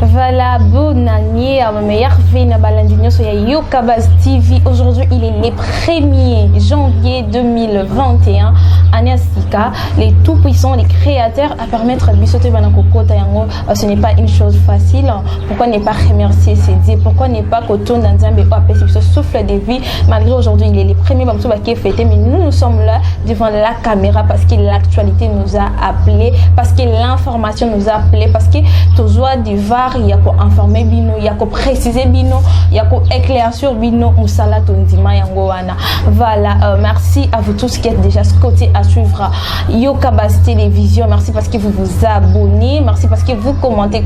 Voilà, bonne année à ma meilleure fille Nabalandinho sur Yokabaz TV. Aujourd'hui, il est le 1er janvier 2021. Aniasika, les tout-puissants, les créateurs, à permettre à Bissote Banakoko Tayango. Ce n'est pas une chose facile. Pourquoi ne pas remercier ces dieux? Pourquoi ne pas qu'automne dans Zambé ou apaiser ce souffle de vie? Malgré aujourd'hui, il est le premier Bamsouba qui est fêté, mais nous sommes là devant la caméra parce que l'actualité nous a appelés, parce que l'information nous a appelés, parce que toujours du var, il y a quoi informer Bino, il y a quoi préciser Bino, il y a quoi éclaircir Bino, Moussala Tondima Yangoana. Voilà, merci à vous tous qui êtes déjà scotés à suivre Yokabaz Télévision. Merci parce que vous vous abonnez, merci parce que vous commentez.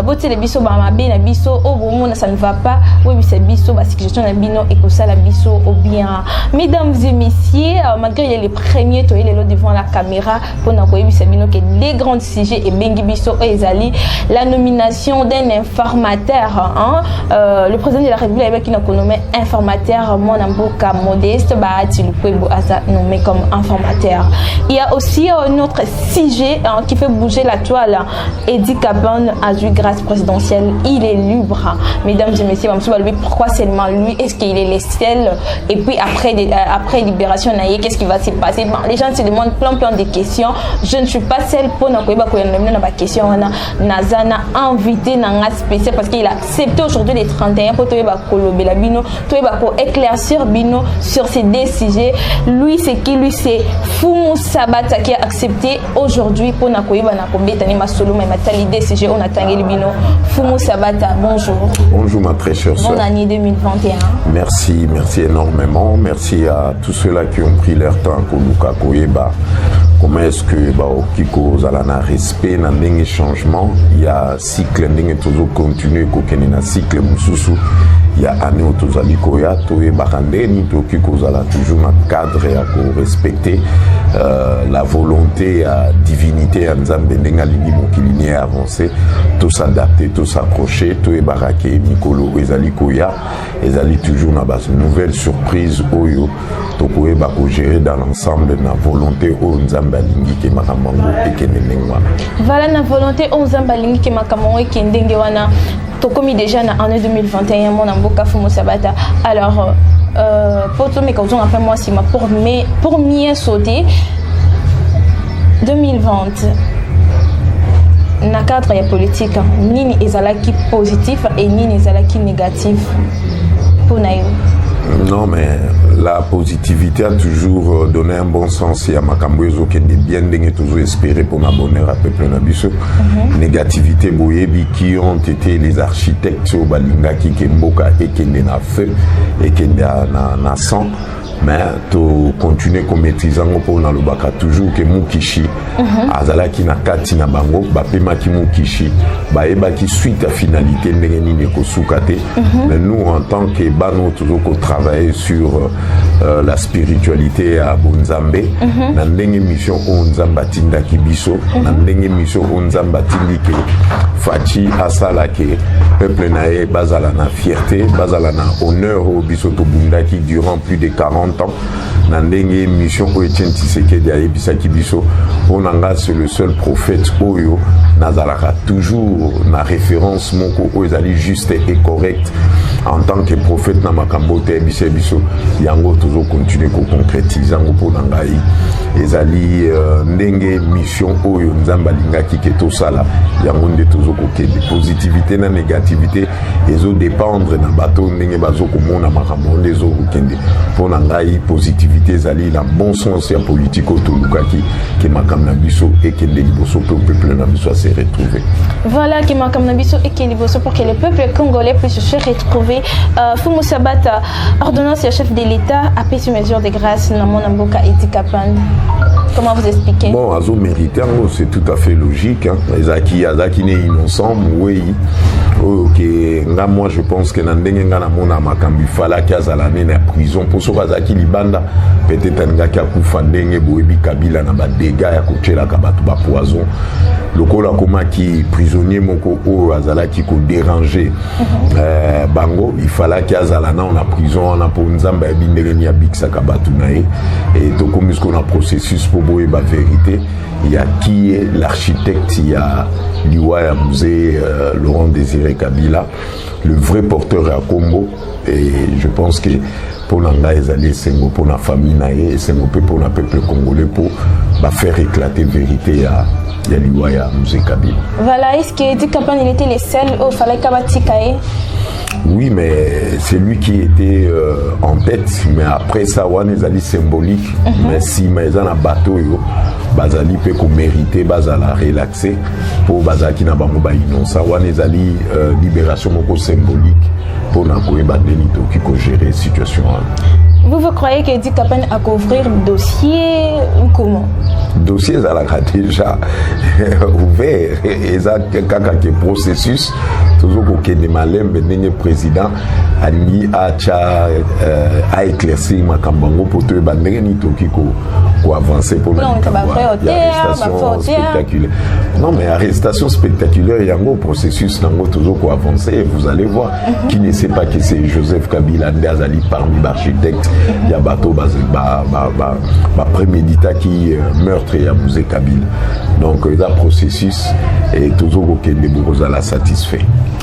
Boté les biso bama bien biso au bon ça ne va pas. Oui, c'est biso parce que je suis un bino et que ça la biso au bien. Mesdames et messieurs, malgré il y a les premiers toi les devant la caméra pour nous voir c'est bino que des grands sujets et bengi biso ezali la nomination d'un informateur le président de la République avec qui nous nommé informateur mon amboka modeste Bahati Lukwebo asa nommé comme informateur. Il y a aussi un autre sujet qui fait bouger la toile. Edi Kabon a eu grâce présidentielle, il est libre. Mesdames et messieurs, lui, pourquoi seulement lui? Est-ce qu'il est le seul? Et puis après libération, qu'est-ce qui va se passer? Les gens se demandent plein de questions. Je ne suis pas seule pour nous question. Nazana invité Nanga spécial parce qu'il a accepté aujourd'hui les 31 pour éclaircir Bino sur ces deux sujets. Lui, c'est qui? Lui, c'est Fumu Sabata qui a accepté aujourd'hui pour Nakoyeba Nakobeta Nima Solo Matali des sujets. On a Tangeli Bino. Fumu Sabata, bonjour. Bonjour ma très chère sœur. Bonne année 2021. Merci énormément. Merci à tous ceux-là qui ont pris leur temps pour Luka Koyeba. Comment est-ce que Kiko Zalana respect dans les changements? Il y a cycle qui toujours continuer kokenina na cycle mususu. Il y a année où tous les koya toye bakandeni to Kiko Zala toujours un cadre à respecter la volonté à divinité en Nzambe ndenga lingi mokili avancer, tout s'adapter, tout s'approcher, tout e barake mikolo ezali koya, ezali toujours na base nouvelle surprise oyo to koye ba ko gérer dans l'ensemble na volonté o Nzambe lingi ke makamango ekenenengwa. Voilà na volonté o Nzambe lingi ke makamango ekendenge wana. Comme déjà en année 2021, mon amboka Fumu Sabata. Alors, pour tous mes causes, après moi, si pour mieux sauter, 2020, dans le cadre de la politique, ni ezalaki positif et ni ezalaki négatif pour naïo. Non, mais la positivité a toujours donné un bon sens. Il y a Makambozo qui est bien toujours espéré pour m'abonner à peuple Nabiso. Négativité, Boyebi qui ont été les architectes au Balinga qui Kemboka et qui est na feu et qui est na sang. Mais to continuer comme maîtrisant pour na lobaka toujours que Mukishi azala ki na kati na bango bapema ki Mukishi baeba ki suite à finalité ndenge nini ko sukate. Mais nous en tant que bano toujours ko travailler sur la spiritualité à Bonzambe na ndenge mission Onzamba tinda kibiso na ndenge mission Onzamba tindike fachi asala ke peuple nae bazala na fierté bazala na honneur au biso to bundaki durant plus de 40 ans. Nandenge mission Etienne Tshisekedi ayebisaki biso onanga c'est le seul prophète oyo nazalaka toujours na référence moko oyo ezali juste et correct en tant que prophète na makambo te biso yango toujours continuer ko concrétiser ngo pour nangai ezali ndenge mission oyo nzamba lingaki ke to sala yango nde toujours ko kende positivité na négativité ezo dépendre na bato ndenge bazo ko mona makambo nde zo ko kende pour nangai positivité ezali na bon sens ya politique to lukaki ke makam na biso et que les liboso peuple na biso se retrouver. Voilà qui makam na biso et que liboso pour que le peuple congolais puisse se retrouver. Fumu Sabata, ordonnance du chef de l'État a pris une mesure de grâce dans mon amboka Edi Kapan. Comment vous expliquez? Bon, azo mérité, c'est tout à fait logique. Azaki n'est innocent, oui. Ok, moi je pense que Nandenge na mona makambi fala ki azalane na prison pour so bazaki libanda peut-être ngaki akufa ndenge boyebi Kabila na ba dégâts ya kochela ka batu ba poison lokola koma ki prisonnier moko o azalaki ko déranger bango il fallait ki azalana na prison na po nzamba ya bindele ni abikisa ka batu na ye et to comme ce qu'on a processus pour boyeba vérité. Il y a qui est l'architecte, il y a l'Iwaya Musée Laurent Désiré Kabila, le vrai porteur à Congo. Et je pense que pour l'Anga, ils allaient s'engager pour la famille, et s'engager pour le peuple congolais pour faire éclater la vérité à l'Iwaya Musée Kabila. Voilà, est-ce que Edi Kapan il était le seul au Fallait Kabatikaye? Oui, mais c'est lui qui était en tête. Mais après ça, on est allé symbolique. Mais si mais dans un bateau, bazali peut qu'on mériter, bazala relaxer pour bazaki na bango ba innocent. On est allé libération moko symbolique pour n'akoye bandeni to qui ko gérer situation. Vous croyez que Edi Kapan a couvrir le dossier ou comment? Dossier a déjà ouvert et ça quelques processus toujours aucun de malem le président a éclairci ma cambango pour te bandere ni toki ko avancer pour l'arrestation spectaculaire. Non mais arrestation spectaculaire il y a un processus nango toujours ko avancer vous allez voir qui ne sait pas que c'est Joseph Kabila Ndazali parmi l'architecte il y a bateau prémédita qui meurtre et Musée Kabila. Donc il y a un processus et toujours aucun de vous la satisfait.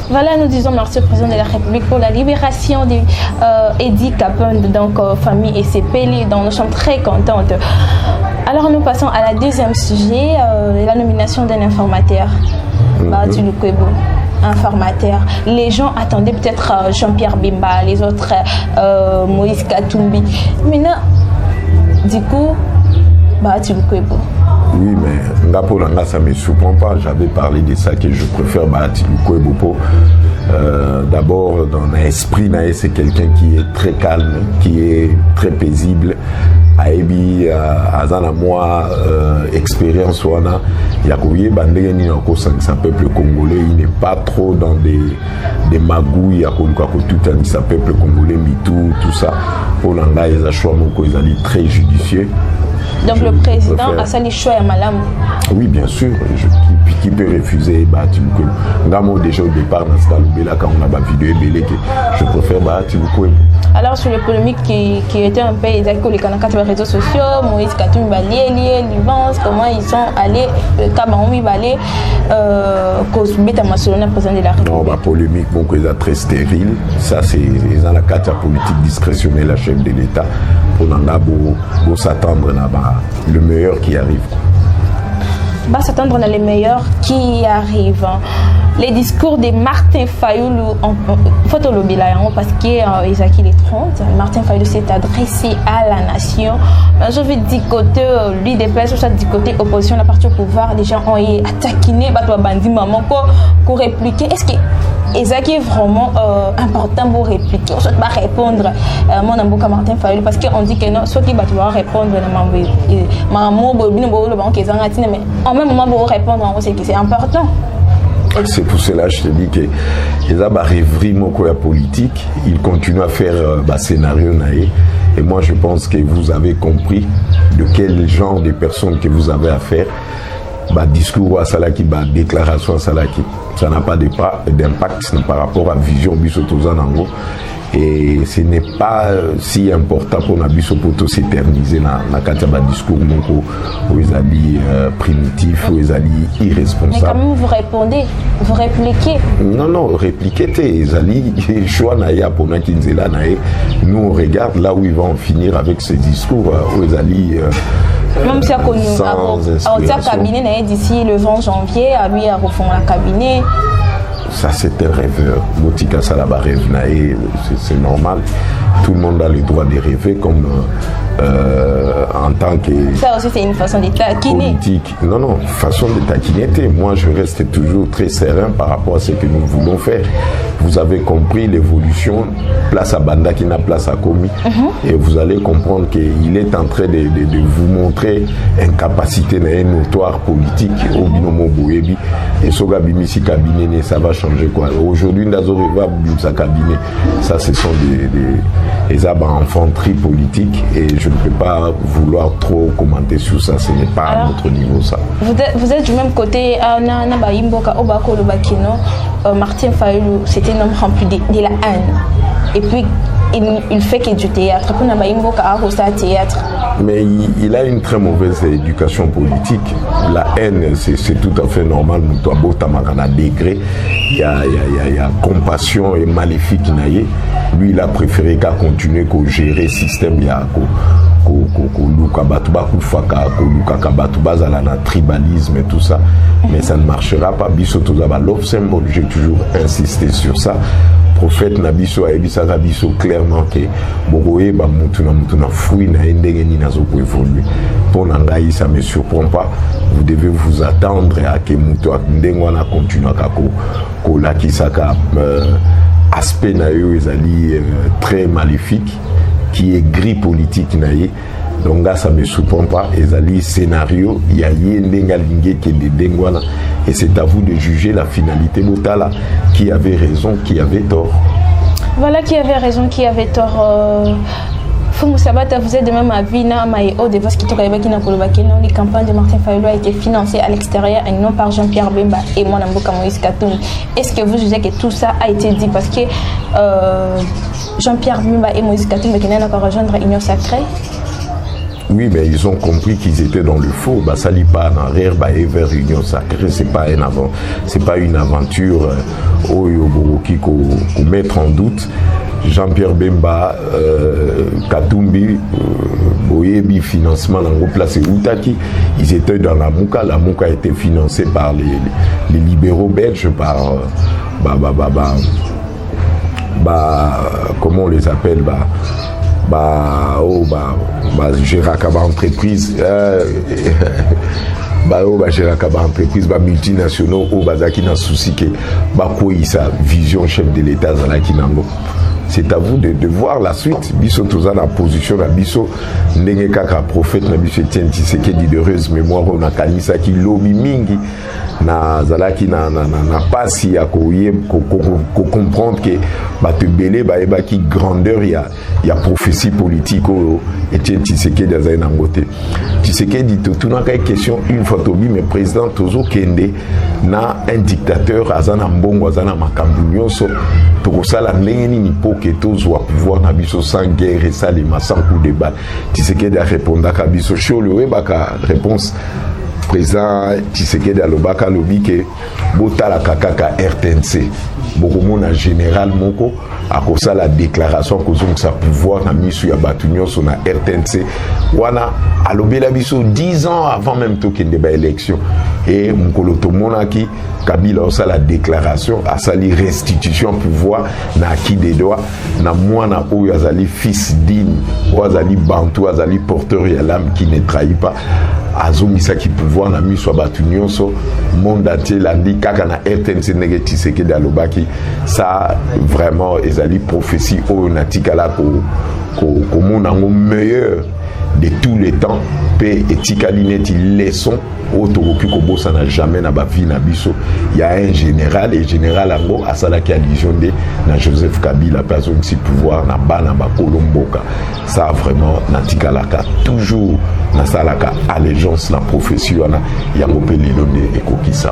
Voilà, nous disons merci au président de la République pour la libération d'Edi Kapan, donc famille et ses pélés, dont nous sommes très contentes. Alors nous passons à la deuxième sujet, la nomination d'un informateur. Bahati Lukwebo, informateur. Les gens attendaient peut-être Jean-Pierre Bemba, les autres Moïse Katumbi. Maintenant, du coup, Bahati Lukwebo. Oui, mais Ngapolanga, ça ne me surprend pas. J'avais parlé de ça que je préfère Bahati Lukwebo. D'abord, dans l'esprit, c'est quelqu'un qui est très calme, qui est très paisible. Aebi, Azana, moi, expérience, wana, Yakoye, Bandé, sa peuple congolais, il n'est pas trop dans des magouilles, tout sa peuple congolais, MeToo, tout ça. Pour l'anga, ils ont choisi très judicieux. Donc le président a sali choix à Malam. Oui, bien sûr. Qui peut refuser Bahati Lukwebo? Ngamo déjà au départ dans ce cas quand on a ma vidéo je préfère Bahati Lukwebo. Alors sur les polémiques qui étaient un peu exactes les canaux sur les réseaux sociaux, Moïse Katumbi Balié, Livance, comment ils sont allés, Kabangoumi Balé, cause Beta Massolona, président de la République. Non, ma polémique, bon, c'est très stérile. Ça, c'est dans la carte politique discrétionnelle, la chef de l'État, pour s'attendre là-bas, le meilleur qui arrive. Va s'attendre dans les meilleurs qui arrivent. Les discours de Martin Fayulu, photo parce que Isaki les 30, Martin Fayulu s'est adressé à la nation. Je veux dire côté l'UDPS, je veux dire côté opposition, la partie au pouvoir, les gens ont attaqué, bandi maman pour répliquer. Est-ce que Isaki est vraiment important pour répliquer? On ne pas répondre mon amboka Martin Fayulu parce qu'on dit que non, ceux qui doivent répondre, mais en même moment pour répondre, c'est important. C'est pour cela que je te dis que les rêveries politique, ils continuent à faire scénario naïf. Et moi je pense que vous avez compris de quel genre de personnes que vous avez affaire. discours à Salaki, déclaration à Salaki. Ça n'a pas d'impact par rapport à la vision Bissotozanango. Et ce n'est pas si important pour Nabiso pour s'éterniser dans le discours où ils allaient primitif, où ils allaient irresponsables. Mais quand même, vous répondez, vous répliquez. Non, répliquer, ils allaient choix pour nous on regarde là où ils vont en finir avec ces discours, où ils allaient. Même si on a cabinet d'ici le 20 janvier, à lui à refondre le cabinet. Ça c'est un rêveur. Botika Salaba rêve, c'est normal. Tout le monde a le droit de rêver comme en tant que. Ça aussi c'est une façon de taquiner. Politique. Non, façon de taquiner. Moi je reste toujours très serein par rapport à ce que nous voulons faire. Vous avez compris l'évolution, place à Banda qui n'a place à Komi. Et vous allez comprendre qu'il est en train de vous montrer une capacité notoire politique au binomo Boyebi. Et Soga Bimisi cabinet, ça va changer quoi. Aujourd'hui, Ndazori va sa cabinet. Ça, ce sont des infanteries politiques et je ne peux pas vouloir trop commenter sur ça. Ce n'est pas à notre niveau, ça. Vous êtes du même côté, Martin Fayulu, c'était un homme rempli de la haine. Et puis, il fait que du théâtre. Théâtre. Mais il a une très mauvaise éducation politique. La haine, c'est tout à fait normal. Degré. Il y a compassion et maléfique. Lui, il a préféré qu'à continuer qu'à gérer le système. Tribalisme et tout ça, mais ça ne marchera pas. J'ai toujours insisté sur ça. Prophète Nabiso a dit clairement que Bogoé mutuna fruit na endenge ni nazoko évoluer. Pour Nangaï, ça me surprend pas. Vous devez vous attendre à que mutu ndengwana continue à ko la kisaka aspect na yo ezali très maléfique qui est gris politique naïe. Donc là, ça ne me surprend pas. Les scénarios, il y a et c'est à vous de juger la finalité Botala, qui avait raison, qui avait tort. Voilà qui avait raison, qui avait tort. Fumou Sabata, vous êtes de même avis, de parce que les campagnes de Martin Fayulu a été financées à l'extérieur et non par Jean-Pierre Bemba et Mwanamboka Moïse Katumbi. Est-ce que vous jugez que tout ça a été dit parce que Jean-Pierre Bemba et Moïse Katumbi qui n'ont pas rejoindre l'Union Sacrée? Oui, mais ils ont compris qu'ils étaient dans le faux. Ça n'est pas en arrière, vers l'Union Sacrée. C'est pas une aventure qui mettre en doute. Jean-Pierre Bemba, Katumbi, Boyebi, financement dans le place Outaki, ils étaient dans la Mouka. La Mouka a été financée par les libéraux belges, par comment on les appelle, Gérakaba entreprise Gérakaba entreprise multinationaux au bazaki na souci que sa vision chef de l'État zalaki nango. C'est à vous de voir la suite. Biso toza na position na biso ndenge kaka prophète na biso Etienne Tshisekedi de heureuse mémoire on a kanisa ki lobi mingi na zalaki na pasi ya ko comprendre que te belé eba ki grandeur ya prophétie politique au Etienne Tshisekedi azai na ngote. Tshisekedi tout na kay question une fois tobi mais président tozo kende na un dictateur azana mbongo azana makambu nyonso tokosala ndenge nini po que tous au pouvoir na biso sans guerre et ça les sans coup de balle. Tshisekedi a répondu à biso show le webaka réponse président Tshisekedi alobaka lobi que botala kakaka RTNC beaucoup na général moko akosa la déclaration que sa pouvoir na misu ya batunyo sur na RTNC wana alobela biso 10 ans avant même to kende ba élection et mukolo to monaki Kabila osa la déclaration à sali restitution pouvoir na acquis des droits na mwana oyo azali fils digne ou azali bantu azali porteur ya l'âme qui ne trahit pas azomisa ki pouvoir na misu batunyo so monde entier landi kaka na RTNC nege Tshisekedi alobaki ça vraiment ezali prophétie oyo natikala ko mona ngo meilleur de tous les temps pe etikali neti leçon otokoki kobosa na jamais na ba vie na biso. Il y a un général et général ango asalaki allusion de na Joseph Kabila place aussi pouvoir na bana ba kolomboka. Ça vraiment natikalaka toujours na salaka allégeance na profession na yango pe lelo de ekokisa.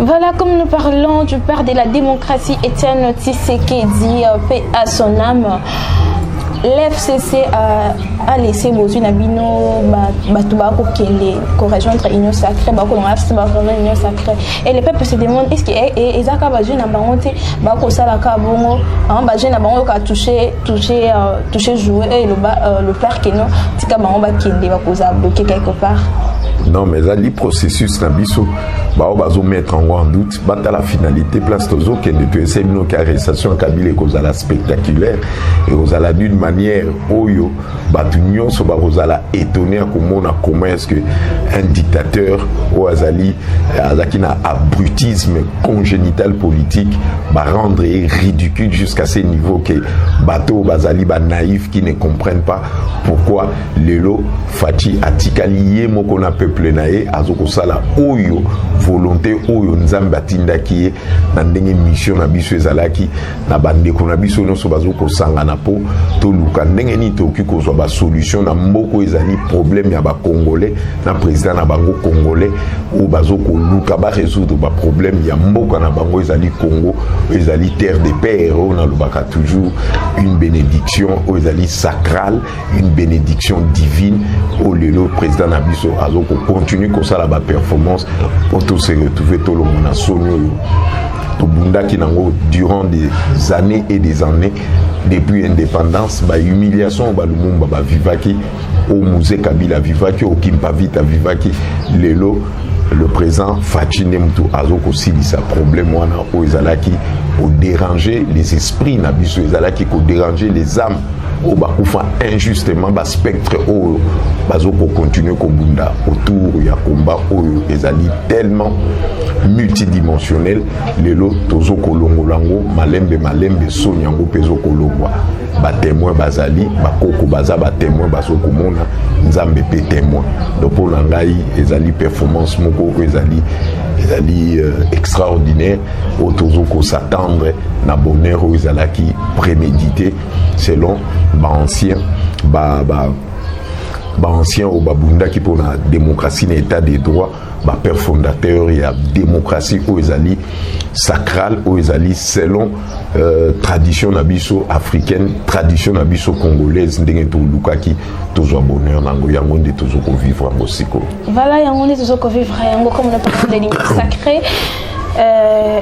Voilà, comme nous parlons du père de la démocratie, Étienne Tshisekedi, paix à son âme. L'FCC a laissé Bozu Nabino Batubako qui est rejoindre l'Union sacrée, l'Union sacrée. Et les peuples se demandent est-ce que Ezaka Bazu Nabangote, Bako Salaka Bongo, Bazu Nabango a touché jouer le père Keno, Tika Bamba Kende Bakoza bloqué quelque part. Non, mais ça, le processus Nabiso, va mettre en doute, à la finalité, place Tozo, qui est de essayer une arrestation Kabila et cause à la spectaculaire, et aux ala d'une manière, Oyo, Batunion, so Barosala étonné comment est-ce qu'un dictateur, Oazali, Azakina, abrutisme congénital politique, va rendre ridicule jusqu'à ces niveaux que Bateau, Bazali, naïf, qui ne comprennent pas pourquoi Lelo, Fati, Atikali, Mokona peuple nae, Azoko Sala, Oyo, volonté oyo nzambe atindaki ye na ndenge mission na biso ezalaki na bandeko na biso nyonso bazokosanga na po toluka ndenge nini tokoki kozwa ba solution na mboko ezali problème ya ba congolais na président na bango congolais oyo bazokoluka ba résoudre ba problème ya mboka na bango ezali Congo ezali terre de père oyo nalobaka toujours une bénédiction oyo ezali sacrale, une bénédiction divine oyo lelo président na biso azoko continue kosala ba performance pour se retrouver tout le monde à Sonyo to bundaki nango durant des années et des années depuis l'indépendance ba humiliation ba lumumba ba vivaki au musée Kabila vivaki au Kimpavita vivaki lelo le présent Fatine Mtu azoko silisa problème wana o ezalaki au déranger les esprits na biso ezalaki ko déranger les âmes au bakufa injustement ba spectre o bazoko continuer ko bunda autour ya combat oyo ezali tellement multidimensionnel lelo tozo kolongolango malembe sonyango pezo kolongwa ba témoin bazali bakoko baza ba témoin bazoko mona nzambe pe témoin donc pour ngai ezali performance moko ezali extraordinaire autour ko s'attendre na bonheur ou ezalaki prémédité selon ancien ancien au babunda qui pour la démocratie l'état des droits père fondateur il y a démocratie au ezali sacrale au ezali selon tradition nabiso africaine tradition nabiso congolaise ndenge to lukaki toujours bonheur nango yango nde toujours ko vivre en Bosiko. Voilà yango nde toujours ko vivre yango comme on a parlé de l'hymne sacré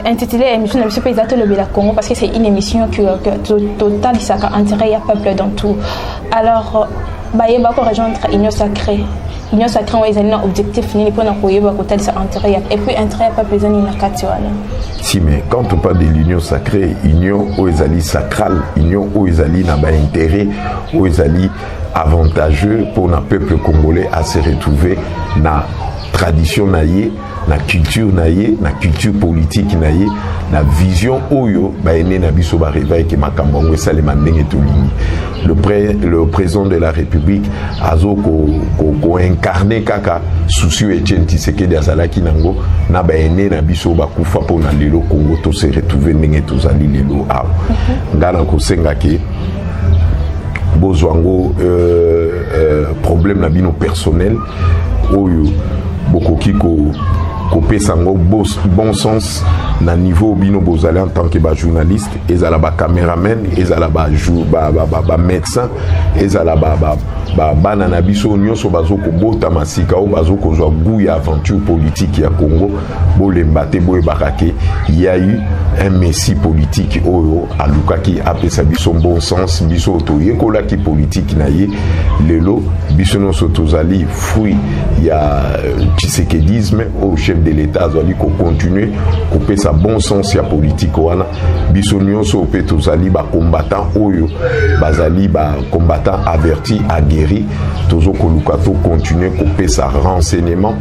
intitulée émission de M. Paysato le Bela Congo parce que c'est une émission que total il s'accorde intérêt à peuple dans tout. Alors baye bako rejoindre union sacrée on est un objectif ni pour n'akoyer bako tel ça intérêt et puis intérêt pas besoin ni na katiwana. Si mais quand on parle de l'union sacrée union oezali sacrale union oezali na ba intérêt oezali avantageux pour le peuple congolais à se retrouver na tradition naie na culture naie na culture politique naie na vision oyo ba ene na biso ba réveil ke makambo ngo salema ndenge tolingi le président de la République azo ko incarner kaka soucieux Etienne Tshisekedi azalaki nango na ba ene na biso ba kufa po na lelo Congo to se retrouver ndenge tozali lelo a ngana ko senga ke bozwango problème na bino personnel oyo bokoki ko pesango bon sens na niveau bino bozali en tant que journaliste ezala ba caméraman ezala ba médecin ezala bana na biso nyonso bazoko bota masika o bazoko zwa goût ya aventure politique ya Congo bolemba te boyebaka ke il y a eu un messie politique oyo alukaki apesa biso bon sens biso toyekolaki politique na ye lelo biso nyonso tozali fruit ya tshisekedisme o chef chef de l'État azali ko continuer couper sa bon sens ya politique wana biso nyonso pe tozali ba combattant oyo bazali ba combattant averti aguerri tozo koluka to continuer couper sa renseignement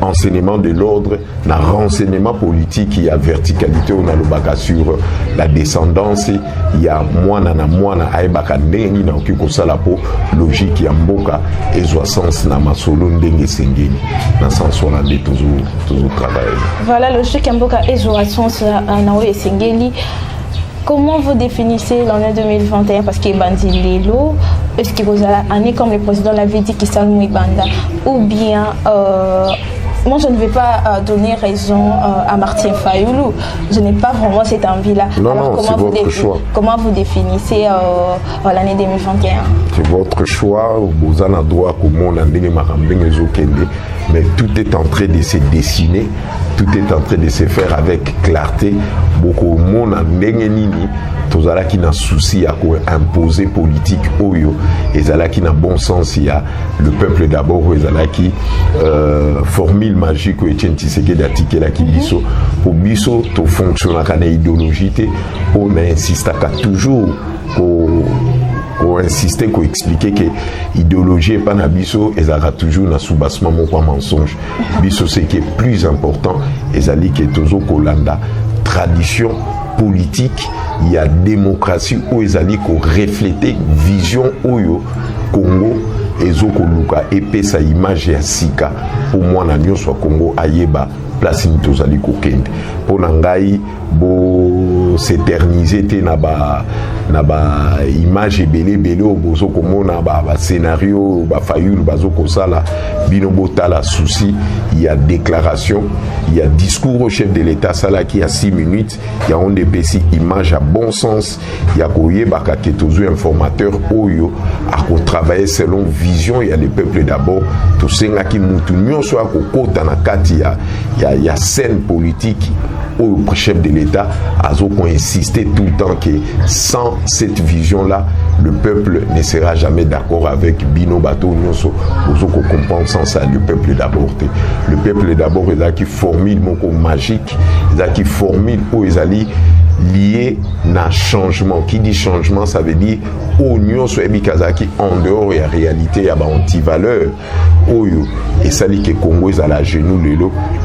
enseignement de l'ordre na renseignement politique il y a verticalité on a le bac sur la descendance il y a mwana na mwana aibaka ndenge na okiko sala po logique ya mboka ezwa sens na masolo ndenge sengeli na sens wana de toujours travailler. Voilà logique ya mboka ezwa sens na oyo sengeli. Comment vous définissez l'année 2021 parce qu'il est bandi lelo? Est-ce que vous avez année comme le président l'avait dit qu'il s'allume banda ou bien moi je ne vais pas donner raison à Martin Fayoulou. Je n'ai pas vraiment cette envie-là. Non, alors, non, c'est votre choix. Comment vous définissez l'année 2021? C'est votre choix. Vous avez le droit mais tout est en train de se dessiner. Tout est en train de se faire avec clarté. Beaucoup de monde a tous ceux qui ont souci à imposer politique oyo et ceux qui ont bon sens il y a le peuple d'abord et ceux qui formule magique ou Etienne Tshisekedi d'article là qui biso pour biso to fonctionner à idéologie on insiste à toujours pour insister, pour expliquer que l'idéologie n'est pas na biso et ça toujours na soubassement mon mensonge. Biso c'est qui est plus important et ça dit que toujours kolanda tradition politique, il y a démocratie où ils allaient refléter vision oyo Congo et zokoluka épée sa image ya sika pour moi na nyonso Congo ayeba place ni tozali kokende pour nangai bo s'éterniser te na ba image belé obozo komona ba scénario ba Fayoulou bazoko sala bino botala souci il y a déclaration il y a discours au chef de l'État sala qui a 6 minutes il y a on dépêche image à bon sens il y a koyeba ka ketozo informateur oyo a ko travailler selon vision il y a le peuple d'abord to senga ki mutu nyonso akokota na kati il y a scène politique au chef de l'État a insisté tout le temps que sans cette vision-là, le peuple ne sera jamais d'accord avec Bino Bato Nyonso, Ozoko comprend sans ça, le peuple d'abord. Le peuple d'abord est là qui formule mon mot magique, est là qui formule où ils allaient lié na changement. Qui dit changement, ça veut dire au Nyonso et Mikazaki en dehors et la réalité, il y a anti-valeur. Oyo et ça dit que Congo est à la genou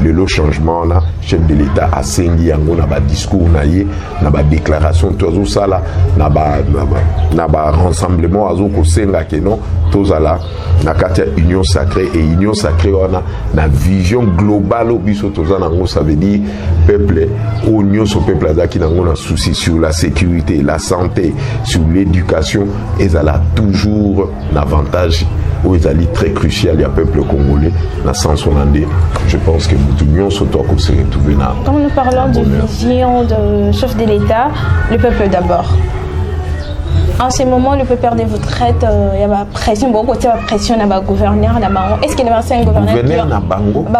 le changement là, chef de l'État a sengi yango na ba discours na ye, na ba déclaration tozo sala, na ba rassemblement azo ko senga que non, tozala na katia union sacrée et union sacrée on a na vision globale au biso toza nango ça veut dire peuple au Nyonso peuple azaki nango na souci sur la sécurité, la santé, sur l'éducation et ça a toujours l'avantage où ils allaient très crucial, il y a peuple congolais, dans le sens hollandais. Je pense que tout le monde se retrouver là. Quand nous parlons de vision de chef de l'État, le peuple d'abord. En ce moment, le peuple de vous traite, il y a la pression, beaucoup de pression dans le gouverneur. Est-ce qu'il y a un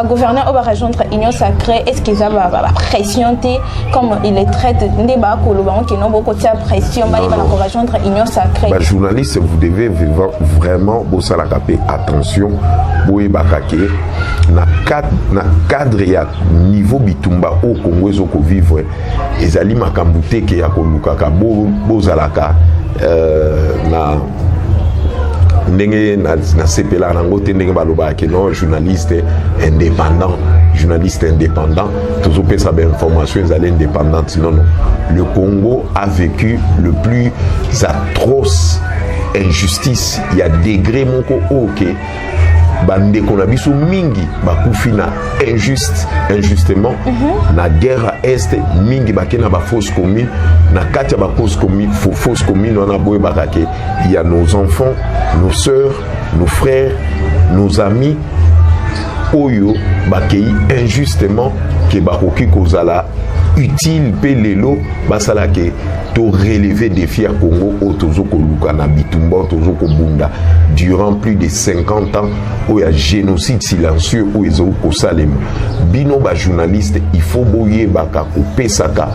gouverneur va rejoindre l'Union sacrée? Est-ce qu'il y a la pression comme il est traité des bakolobangs qui n'ont beaucoup de pression, il va rejoindre l'Union sacrée? Journaliste, vous devez vraiment faire attention. Na cadre ya niveau bitumba au Congo ezoko vivre ezali makambute ke ya kolukaka bozalaka na ndenge na sepela nango te ndenge baloba ke non journaliste indépendant toujours pesa ba information ezali indépendante non le Congo a vécu le plus atroce injustice il y a degré moko ok bande qu'on biso mingi bakufi na injustement na guerre à est mingi bakena ba fausse commune na katia ba fausse commune on a boye bakake il y a nos enfants nos sœurs nos frères nos amis oyo bakei injustement ke bakoki kozala utile pe lelo basala ke to relever défi à Congo au tozoko luka na bitumba tozoko bunda durant plus de 50 ans où il y a génocide silencieux où ils ont au salem bino ba journaliste il faut boyer baka ko pesaka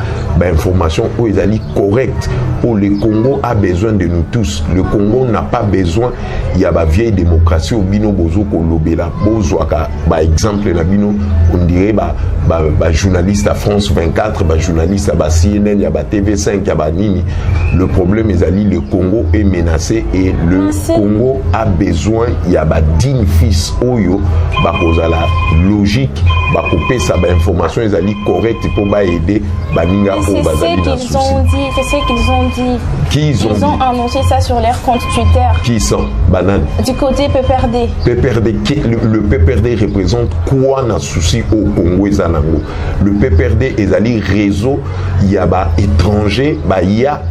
information où ils allaient correct. Oh, le Congo a besoin de nous tous. Le Congo n'a pas besoin. Il y a la vieille démocratie au bino bozo kolobela bozo par exemple la bino on dirait journaliste à France 24, journaliste à CNN, il y a TV5, il y a Nini. Le problème est ali le Congo est menacé et le Congo a besoin. Il y a digne fils oyo cause la logique couper sa information ils allaient correct pour aider baninga pour bazali na souci. C'est ce qu'ils ont dit. Ils ont annoncé ça sur leur compte Twitter. Qui sont banane du côté PPRD. Le PPRD représente quoi dans souci au Congo et Zanango. Le PPRD est allé réseau il y a étranger il y a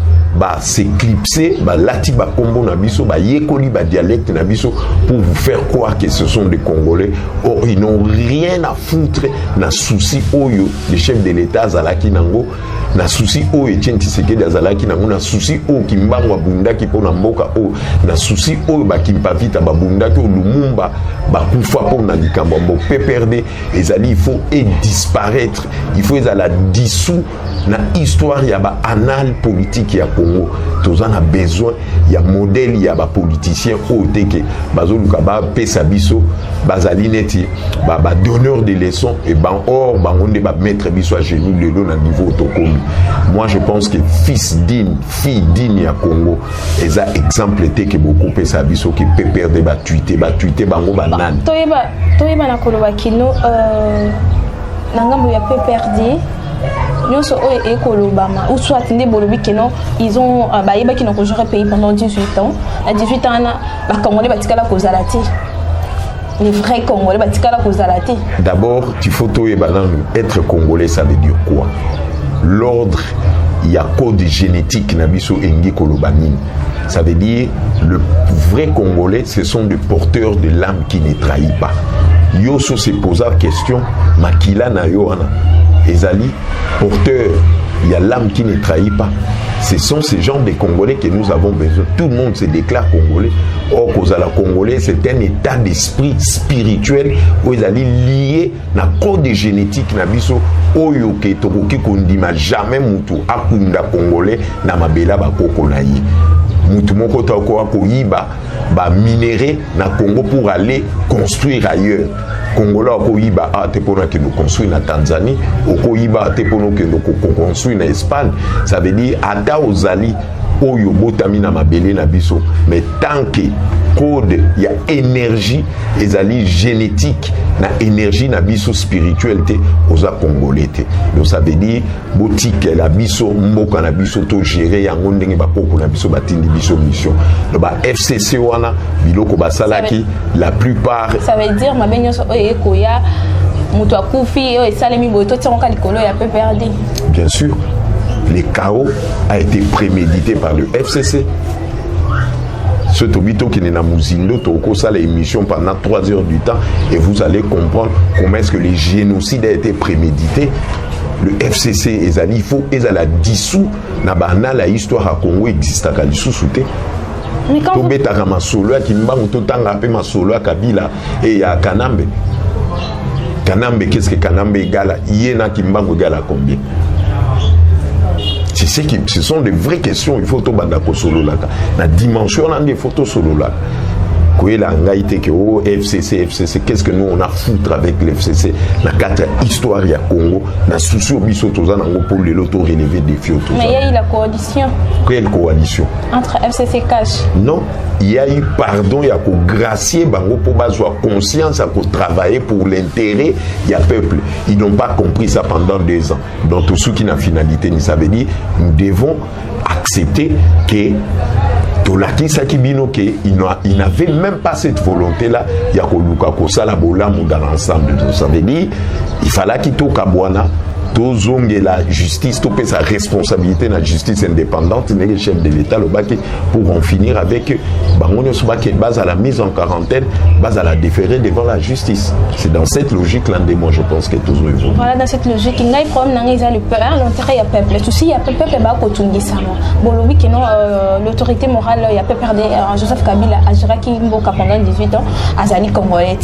s'éclipser lati kombo na biso yekoli dialecte na biso pour vous faire croire que ce sont des Congolais. Or ils n'ont rien à foutre na souci oyo le chef de l'État zalaki nango na souci oyo Etienne Tshisekedi azalaki nango na souci oyo Kimbangu abundaki pona mboka oyo na souci oyo Kimpavita babundaki Lumumba bakufa pona likambo PPRD ezali il faut disparaître, il faut la dissous na histoire ya annales politique ya Congo. Tous en a besoin, il y a modèle, il y a politicien au teke bazoluka pesa biso bazali neti donneur de leçons et or on ne mettre biso à genoux le long à niveau autocomi. Moi je pense que fils digne, fille digne à Congo eza exemple teke beaucoup pesa biso qui peut perdre tweeter bango banane. Toyeba na koloba kino na ngambo ya PPRD nyonso oyo ekolobama ou soit nde bolobi keno ils ont bayeba qui n'ont géré pays pendant 18 ans. À 18 ans ba Congolais batikala kozala te. Les vrais Congolais batikala kozala te. D'abord, il faut être Congolais, ça veut dire quoi? L'ordre, il y a code génétique na biso engi kolobani. Ça veut dire le vrai Congolais, ce sont des porteurs de l'âme qui ne trahit pas. Yoso se pose la question, makila na yoana. Ezali, porteur, il y a l'âme qui ne trahit pas. Ce sont ces gens de Congolais que nous avons besoin. Tout le monde se déclare Congolais. Or, Kozala Congolais, c'est un état d'esprit spirituel où ils allaient lier la code génétique nabiso oyo ke tokoki kondima jamais mutu akunda Congolais na mabela bakoko na yi. Mutu moko toko akoyiba ba minerai na Congo pour aller construire ailleurs. Congolais akoyiba ate pona que nous construire na Tanzanie, okoyiba ate pona que nous construire na Espagne. Ça veut dire ata ozali oyo botami na mabele na biso, mais tant que code il y a énergie ezali génétique na énergie na biso spiritualité oza congolais. Donc ça veut dire boutique la biso mboka na biso to gérer yango ndenge bakoko na biso batindi biso mission. Le FCC wana biloko basalaki la plupart ça veut dire mabenyo so ekoya mutu akufi yo esalemi boto tionka likolo ya PPRD. Bien sûr. Le chaos a été prémédité par le FCC. Ce tobito qui est dans Mouzindo, Toko, ça l'émission pendant 3 heures du temps et vous allez comprendre comment est-ce que le génocide a été prémédité. Le FCC, il faut la dissous, na la histoire à Congo existe à Kalisou-Souté. Mais quand vous... et à Kanambe. Kanambe, qu'est-ce que Kanambe égale? Yéna Kimbango égale à combien? Ce sont des vraies questions. Il faut tout bandako solo là. La dimension on a des photos solo là. FCC, qu'est-ce que nous on a foutre avec l'FCC? La 4 histoire ya Congo, na souci biso tozana pour les loto relever des défis. Mais il y a eu la coalition. Quelle coalition? Entre FCC Cash. Non, il y a eu pardon, il y a qu'au gracier bango pour avoir conscience, pour travailler pour l'intérêt du peuple. Ils n'ont pas compris ça pendant 2 ans. Donc tout ce qui n'a finalité, ça veut dire nous devons accepter que il n'avait même pas cette volonté-là. Il y a dans l'ensemble. Ça veut dire il fallait qu'il toque à Boana. La justice, tout sa responsabilité, la justice indépendante, le chef de l'État, pour en finir avec base à la mise en quarantaine, base à la déférer devant la justice. C'est dans cette logique-là, moi je pense que tout le monde. Voilà, dans cette logique, il y a le problème, il y a le peuple, l'intérêt, il y a le peuple. Aussi, il y a le peuple, il y a l'autorité morale, il y a le peuple, Joseph Kabila, Ajiraki Mboka pendant 18 ans, Azali Congolais.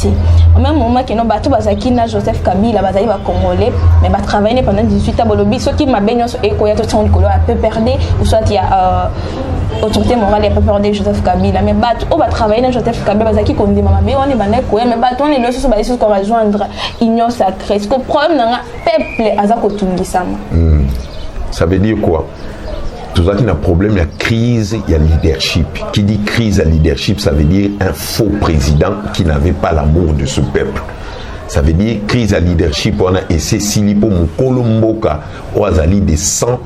Au même moment que nous bateau Bazaki na Joseph Kabila, Bazali va Congolais, mais va travailler travaillé pendant 18 ans, bolobi, ceux qui m'appellent, et quoi, il y a tout le monde a peu perdu, ou soit il y a autorité morale, il y a peu perdu Joseph Kabila. Mais on va travailler dans Joseph Kabila, parce qu'il dit, on est banné, mais on est là, sur les choses qu'on va rejoindre, union sacrée. Ce que le problème, c'est que le peuple a tout ça. Ça veut dire quoi? Tout ça qui a un problème, il y a crise, il y a leadership. Qui dit crise à leadership, ça veut dire un faux président qui n'avait pas l'amour de ce peuple. Ça veut dire crise à leadership, on a essayé Silipo Mukolomboka, Oazali des sangs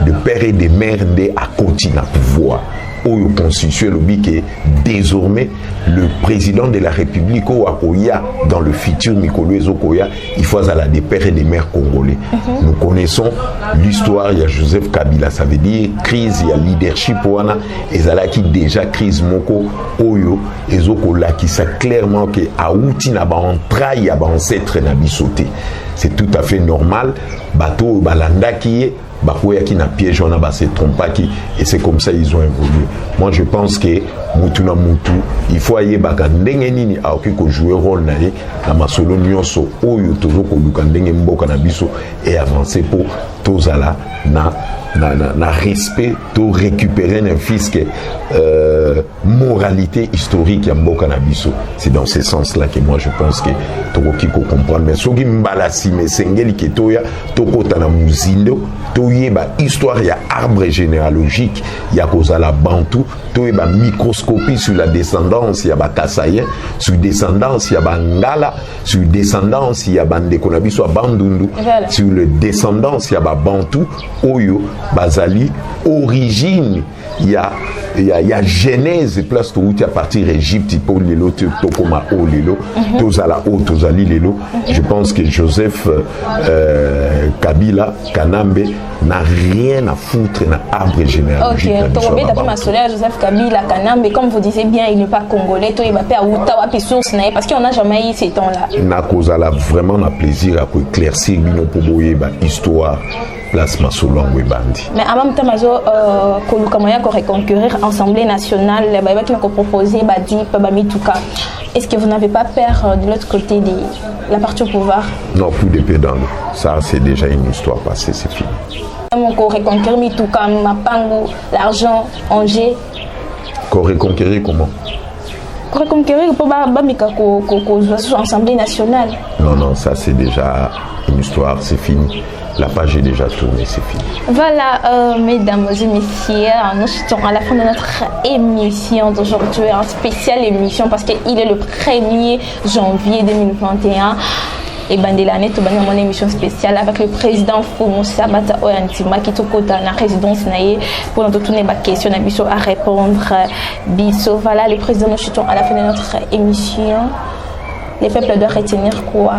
de père et de mère à continuer à pouvoir. Au constitué le but que désormais le président de la République au Akoya dans le futur Mikolo Ezokoya, il faut à des pères et des mères congolais. Nous connaissons l'histoire, il y a Joseph Kabila, ça veut dire crise, il y a leadership wana ezalaki déjà crise moko oyo ezokola qui ça clairement que aouti na ba entraille ya ba ancêtre na bisoté. C'est tout à fait normal bateau balanda qui qui na piège on a se trompaki et c'est comme ça ils ont évolué. Moi je pense que mutu na mutu il faut ayer baka ndenge nini aoki ko jouer rôle na ye na masolo nyonso oyo tozo ko luka ndenge mboka na biso et avancer pour tozala na respect to récupérer un fisc moralité historique ya mboka na biso. C'est dans ce sens là que moi je pense que tokoki ko comprendre mais soki mbalasi mesengeli ke toya tokota na muzindo toyeba histoire ya arbre généalogique ya kozala bantu toyeba microscopie sur la descendance ya bakasayen sur descendance ya bangala sur descendance ya bandeko na biso bandundu sur le descendance ya bantu oyo bazali origine il y a genèse place tout à partir Égypte pour lelo tokoma o lelo tozala o tozali lelo. Je pense que Joseph Kabila Kanambe n'a rien à foutre dans l'arbre généalogique. Ok, Joseph Kabila Kanambe, comme vous disiez bien, il n'est pas congolais, il va faire Outawa puis source parce qu'on n'a jamais eu ces temps-là. Na kozala vraiment un plaisir à éclaircir bino pour boyer histoire. Place Masolong Webandi. Mais en même temps, Kolukamaya aurait conquérir l'Assemblée nationale, qui a proposé Badip, Bamitouka. Est-ce que vous n'avez pas peur de l'autre côté de la partie au pouvoir? Non, plus de pédales. Ça, c'est déjà une histoire passée, c'est fini. On aurait conquérir Mitouka, Mapango, l'argent, Angers. Qu'on reconquérir comment? Reconquérir pour Bamika l'Assemblée nationale. Non, ça c'est déjà une histoire, c'est fini. La page est déjà tournée, c'est fini. Voilà, mesdames et messieurs, nous sommes à la fin de notre émission d'aujourd'hui, une spéciale émission parce qu'il est le 1er janvier 2021. Et ben de l'année, tout mon émission spéciale avec le président Fomo Sabata Oyantima qui est dans la résidence naïe pour nous tourner ma question à répondre. Biso, voilà, le président nous chutons à la fin de notre émission. Les peuples doivent retenir quoi?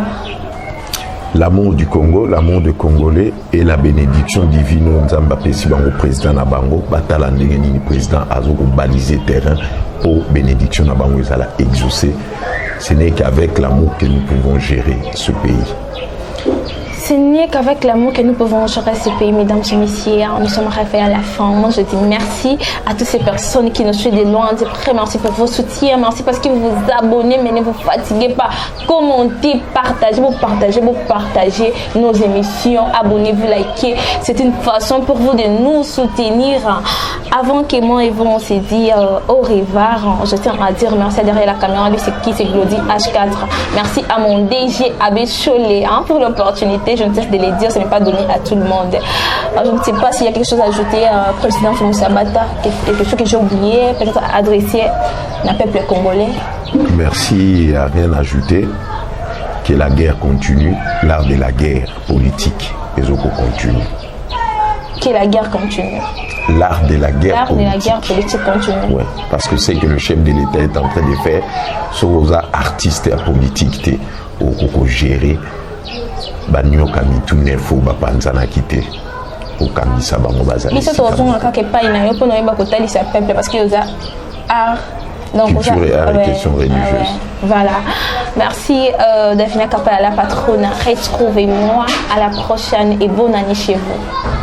L'amour du Congo, l'amour des Congolais et la bénédiction divine Nzamba Pesi Bango président Nabango, Batala Ndengeni président Azoko baliser terrain pour bénédiction Nabango ezala exaucer. Ce n'est qu'avec l'amour que nous pouvons gérer ce pays. Ce n'est qu'avec l'amour que nous pouvons gérer ce pays, mesdames et messieurs. Nous sommes arrivés à la fin. Moi, je dis merci à toutes ces personnes qui nous suivent de loin. Merci pour vos soutiens. Merci parce que vous vous abonnez, mais ne vous fatiguez pas. Commentez, partagez nos émissions. Abonnez-vous, likez. C'est une façon pour vous de nous soutenir. Avant que moi et vous, on se dise au revoir, je tiens à dire merci à derrière la caméra. Lui, c'est qui? C'est Glody H4. Merci à mon DG Abbé Cholé pour l'opportunité. Je ne cesse de les dire, ce n'est pas donné à tout le monde. Alors, je ne sais pas s'il y a quelque chose à ajouter à président Fomo Sabata, quelque chose que j'ai oublié, peut-être adressé à un peuple congolais. Merci, à rien à ajouter. Que la guerre continue, l'art de la guerre politique, et continue. Que la guerre continue. L'art de la guerre politique. L'art de la guerre politique continue. Ouais, parce que c'est que le chef de l'État est en train de faire, sur aux artistes et politique, au gérer. Banyo kami tout nefo ba panzana kité au kamisa bango bazali. Mais ça tozonga ka ke pa ina yo pono yeba ko talisa peuple parce que oza art donc culture et art et question religieuse. Voilà. Merci Davina Kapala la patronne. Retrouvez-moi à la prochaine et bonne année chez vous.